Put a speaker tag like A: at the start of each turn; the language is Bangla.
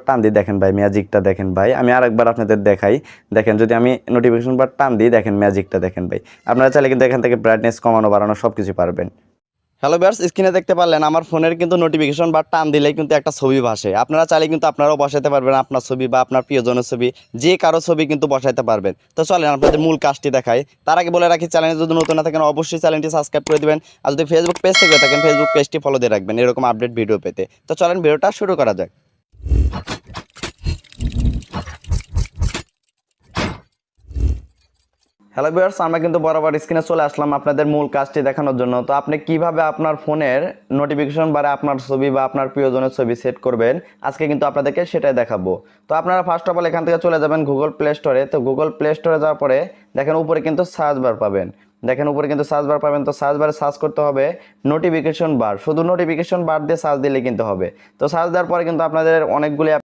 A: টান দিই, দেখেন ভাই ম্যাজিকটা দেখেন ভাই। আমি আরেকবার আপনাদের দেখাই। দেখেন যদি আমি নোটিফিকেশন বার টান দিই, দেখেন ম্যাজিকটা দেখেন ভাই। আপনারা চাইলে কিন্তু এখান থেকে ব্রাইটনেস কমানো বাড়ানো সব কিছু পারবেন। হ্যালো ভিউয়ার্স, স্ক্রিনে দেখতে পারলেন আমার ফোনের কিন্তু নোটিফিকেশন বা টান দিলেই কিন্তু একটা ছবি ভাসে। আপনারা চাইলে কিন্তু আপনারাও বসাতে পারবেন আপনার ছবি বা আপনার প্রিয়জনের ছবি, যে কারো ছবি কিন্তু বসাতে পারবেন। তো চলেন আপনাদের মূল কাজটি দেখাই। তার আগে বলে রাখি, চ্যানেলে যদি নতুন না থাকেন অবশ্যই চ্যানেলটি সাবস্ক্রাইব করে দিবেন। আর যদি ফেসবুক পেজ থেকে থাকেন ফেসবুক পেজটি ফলো দিয়ে রাখবেন এরকম আপডেট ভিডিও পেতে। তো চলেন ভিডিওটা শুরু করা যাক। হ্যালো ভিউয়ার্স, আমরা কিন্তু বরাবর স্ক্রিনে চলে আসলাম আপনাদের মূল কাজটি দেখানোর জন্য। তো আপনি কিভাবে আপনার ফোনের নোটিফিকেশন বারে আপনার ছবি বা আপনার প্রিয়জনের ছবি সেট করবেন, আজকে কিন্তু আপনাদেরকে সেটাই দেখাবো। তো আপনারা ফার্স্ট অফ অল এখান থেকে চলে যাবেন গুগল প্লে স্টোরে। তো গুগল প্লে স্টোরে যাওয়ার পরে দেখেন উপরে কিন্তু সার্চ বার পাবেন। দেখেন উপরে কিন্তু সার্চ বার পাবেন। তো সার্চ বারে সার্চ করতে হবে নোটিফিকেশন বার, শুধু নোটিফিকেশন বার দিয়ে সার্চ দিলে কিন্তু হবে। তো সার্চ দেওয়ার পরে কিন্তু আপনাদের অনেকগুলি